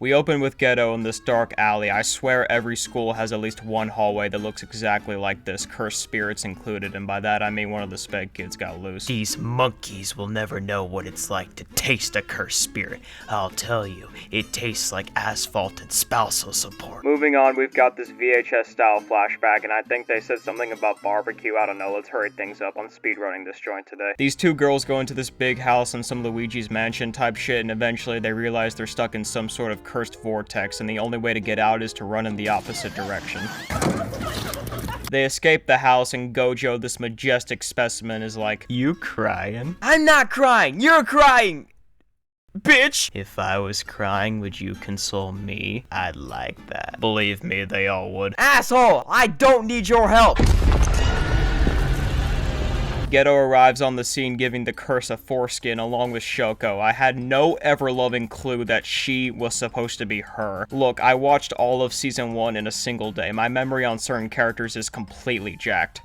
We open with Geto in this dark alley. I swear every school has at least one hallway that looks exactly like this, cursed spirits included, and by that I mean one of the sped kids got loose. These monkeys will never know what it's like to taste a cursed spirit. I'll tell you, it tastes like asphalt and spousal support. Moving on, we've got this VHS style flashback, and I think they said something about barbecue. I don't know, let's hurry things up. I'm speedrunning this joint today. These two girls go into this big house in some Luigi's Mansion type shit, and eventually they realize they're stuck in some sort of cursed vortex, and the only way to get out is to run in the opposite direction. They escape the house, and Gojo, this majestic specimen, is like, "You crying?" I'm not crying! You're crying! Bitch! If I was crying, would you console me? I'd like that. Believe me, they all would. Asshole! I don't need your help! Geto arrives on the scene giving the curse a foreskin along with Shoko. I had no ever-loving clue that she was supposed to be her. Look, I watched all of Season 1 in a single day. My memory on certain characters is completely jacked.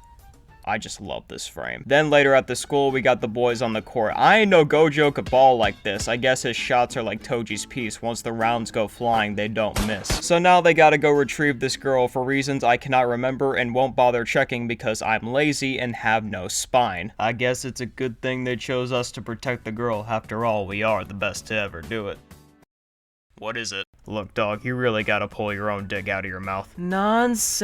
I just love this frame. Then later at the school, we got the boys on the court. I ain't know Gojo could ball like this. I guess his shots are like Toji's piece. Once the rounds go flying, they don't miss. So now they gotta go retrieve this girl for reasons I cannot remember and won't bother checking because I'm lazy and have no spine. I guess it's a good thing they chose us to protect the girl. After all, we are the best to ever do it. What is it? Look, dog, you really gotta pull your own dick out of your mouth. Nonsense.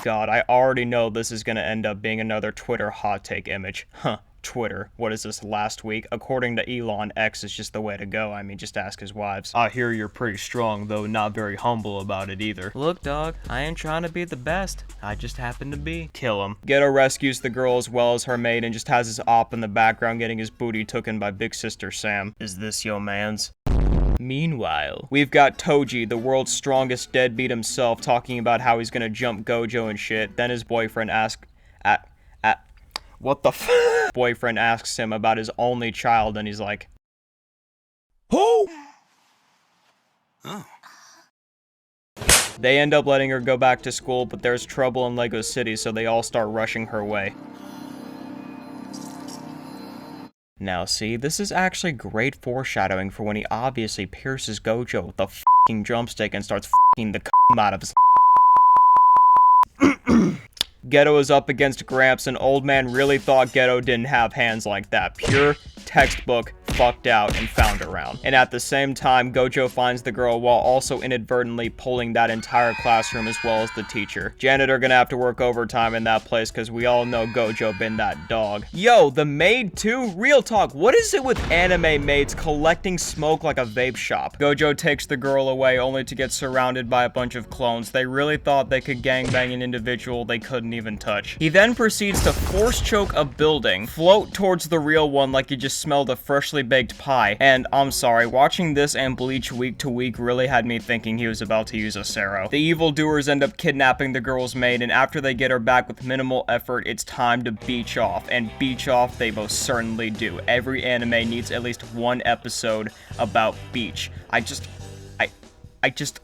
God, I already know this is gonna end up being another Twitter hot take image. Huh, Twitter. What is this, last week? According to Elon, X is just the way to go. I mean, just ask his wives. I hear you're pretty strong, though not very humble about it either. Look, dog, I ain't trying to be the best. I just happen to be. Kill him. Geto rescues the girl as well as her maid and just has his op in the background getting his booty taken by Big Sister Sam. Is this your man's? Meanwhile, we've got Toji, the world's strongest deadbeat himself, talking about how he's gonna jump Gojo and shit. Then his boyfriend asks, what the f? Boyfriend asks him about his only child, and he's like, who? Oh. They end up letting her go back to school, but there's trouble in Lego City, so they all start rushing her way. Now see, this is actually great foreshadowing for when he obviously pierces Gojo with a f***ing drumstick and starts f***ing the c***m out of his Geto is up against Gramps, and Old Man really thought Geto didn't have hands like that. Pure textbook fucked out and found around. And at the same time, Gojo finds the girl while also inadvertently pulling that entire classroom as well as the teacher. Janitor gonna have to work overtime in that place because we all know Gojo been that dog. Yo, the maid too? Real talk, what is it with anime maids collecting smoke like a vape shop? Gojo takes the girl away only to get surrounded by a bunch of clones. They really thought they could gangbang an individual they couldn't even touch. He then proceeds to force choke a building, float towards the real one like he just smelled a freshly baked pie, and I'm sorry, watching this and Bleach week to week really had me thinking he was about to use a Sero. The evildoers end up kidnapping the girl's maid, and after they get her back with minimal effort, it's time to beach off, and beach off they most certainly do. Every anime needs at least one episode about beach. I just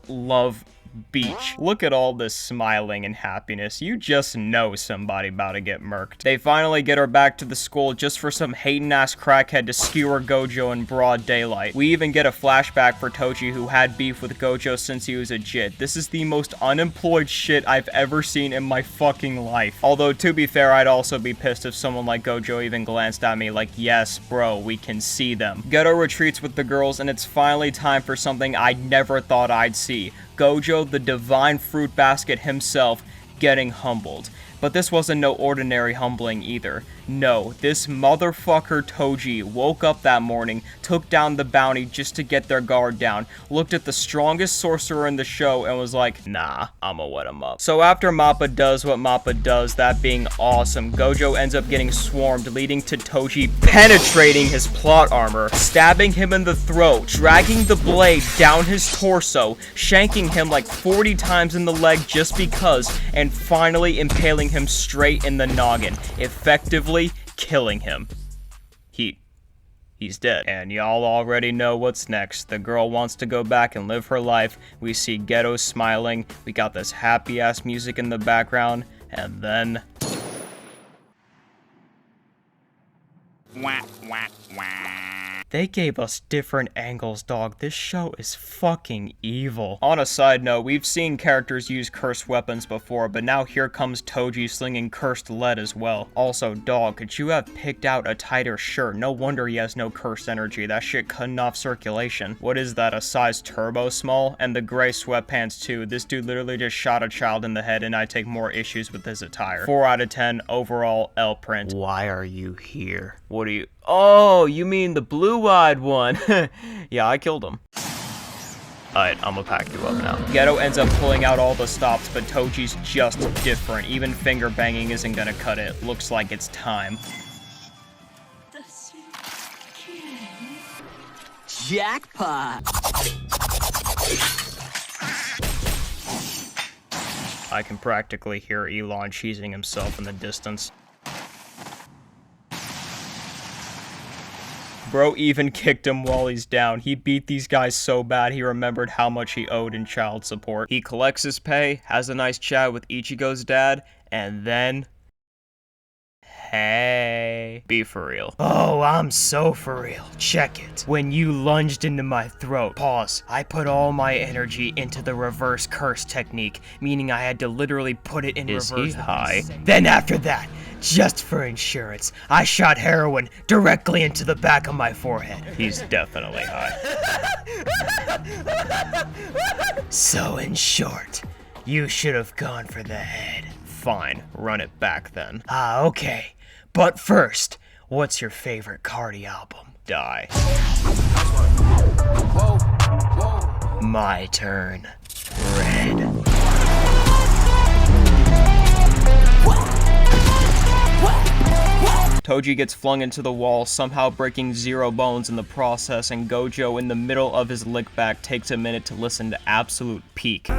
love beach. Look at all this smiling and happiness. You just know somebody about to get murked. They finally get her back to the school just for some hating-ass crackhead to skewer Gojo in broad daylight. We even get a flashback for Toji, who had beef with Gojo since he was a jit. This is the most unemployed shit I've ever seen in my fucking life. Although, to be fair, I'd also be pissed if someone like Gojo even glanced at me like, yes, bro, we can see them. Geto retreats with the girls, and it's finally time for something I never thought I'd see. Gojo, the divine fruit basket himself, getting humbled. But this wasn't no ordinary humbling either. No, this motherfucker Toji woke up that morning, took down the bounty just to get their guard down, looked at the strongest sorcerer in the show, and was like, nah, I'ma wet him up. So after Mappa does what Mappa does, that being awesome, Gojo ends up getting swarmed, leading to Toji penetrating his plot armor, stabbing him in the throat, dragging the blade down his torso, shanking him like 40 times in the leg just because, and finally impaling him straight in the noggin, effectively killing him. He's dead. And y'all already know what's next. The girl wants to go back and live her life. We see Geto smiling. We got this happy-ass music in the background. And then... Wah, wah, wah. They gave us different angles, dog. This show is fucking evil. On a side note, we've seen characters use cursed weapons before, but now here comes Toji slinging cursed lead as well. Also, dog, could you have picked out a tighter shirt? No wonder he has no cursed energy. That shit cutting off circulation. What is that, a size turbo small? And the gray sweatpants too. This dude literally just shot a child in the head, and I take more issues with his attire. 4 out of 10 overall L print. Why are you here? What do you... Oh, you mean the blue-eyed one. Yeah, I killed him. Alright, I'm gonna pack you up now. Geto ends up pulling out all the stops, but Toji's just different. Even finger banging isn't gonna cut it. Looks like it's time. Jackpot! I can practically hear Elon cheesing himself in the distance. Bro even kicked him while he's down. He beat these guys so bad he remembered how much he owed in child support. He collects his pay, has a nice chat with Ichigo's dad, and then... Hey. Be for real. Oh, I'm so for real. Check it. When you lunged into my throat, pause. I put all my energy into the reverse curse technique, meaning I had to literally put it in reverse. Is he high? Then after that, just for insurance, I shot heroin directly into the back of my forehead. He's definitely high. So in short, you should have gone for the head. Fine, run it back then. Ah, okay. But first, what's your favorite Cardi album? Die. My turn. Red. Toji gets flung into the wall, somehow breaking 0 bones in the process, and Gojo, in the middle of his lick back, takes a minute to listen to absolute peak.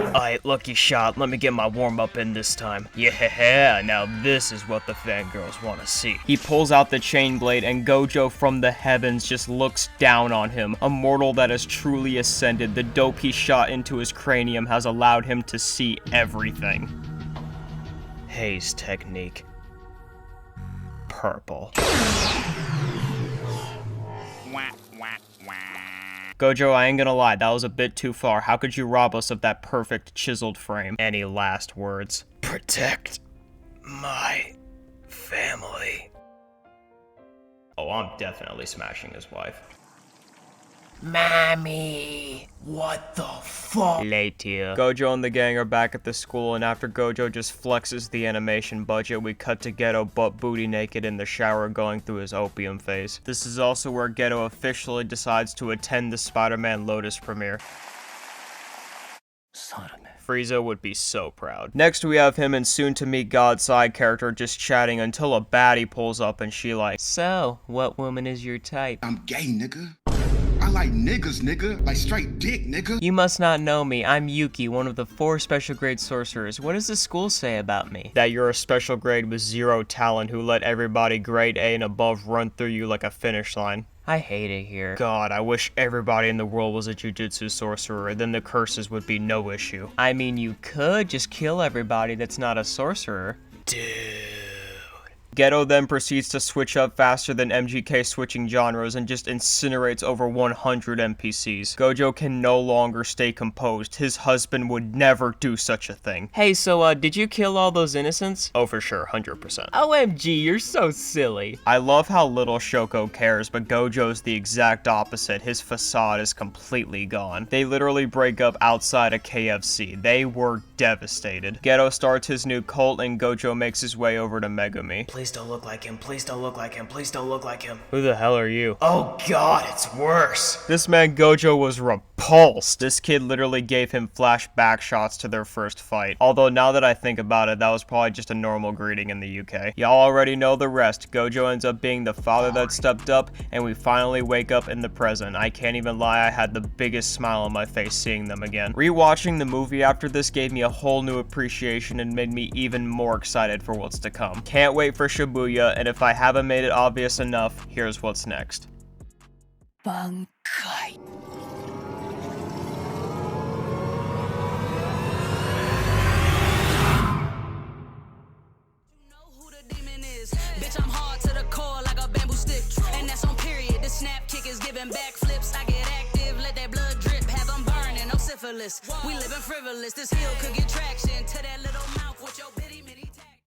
Alright, lucky shot. Let me get my warm-up in this time. Yeah, now this is what the fangirls want to see. He pulls out the chain blade, and Gojo from the heavens just looks down on him. A mortal that has truly ascended. The dope he shot into his cranium has allowed him to see everything. Haze technique. Purple. Gojo, I ain't gonna lie, that was a bit too far. How could you rob us of that perfect chiseled frame? Any last words? Protect my family. Oh, I'm definitely smashing his wife. Mommy, what the fuck? Later. Gojo and the gang are back at the school, and after Gojo just flexes the animation budget, we cut to Geto butt booty naked in the shower going through his opium phase. This is also where Geto officially decides to attend the Spider-Man Lotus premiere. Frieza would be so proud. Next we have him and soon-to-meet God side character just chatting until a baddie pulls up and she like, "So, what woman is your type?" I'm gay, nigga. I like niggas, nigga. Like straight dick, nigga. "You must not know me. I'm Yuki, one of the 4 special grade sorcerers. What does the school say about me?" "That you're a special grade with 0 talent who let everybody grade A and above run through you like a finish line." "I hate it here. God, I wish everybody in the world was a jujutsu sorcerer, then the curses would be no issue." "I mean, you could just kill everybody that's not a sorcerer." Dude. Geto then proceeds to switch up faster than MGK switching genres and just incinerates over 100 NPCs. Gojo can no longer stay composed. His husband would never do such a thing. "Hey, so did you kill all those innocents?" "Oh, for sure, 100%. "OMG, you're so silly." I love how little Shoko cares, but Gojo's the exact opposite. His facade is completely gone. They literally break up outside a KFC. They were devastated. Geto starts his new cult and Gojo makes his way over to Megumi. Please don't look like him. Please don't look like him. Please don't look like him. "Who the hell are you?" Oh god, it's worse. This man Gojo was repulsed. This kid literally gave him flashback shots to their first fight. Although now that I think about it, that was probably just a normal greeting in the UK. Y'all already know the rest. Gojo ends up being the father that stepped up, and we finally wake up in the present. I can't even lie, I had the biggest smile on my face seeing them again. Rewatching the movie after this gave me a whole new appreciation and made me even more excited for what's to come. Can't wait for Shibuya, and if I haven't made it obvious enough, here's what's next. Bankai. Bitch, I'm hard to the giving backflips, I get active, let that blood drip, have them burning, no syphilis. We living frivolous, this heel could get traction to that little mouth with your bitty bitty.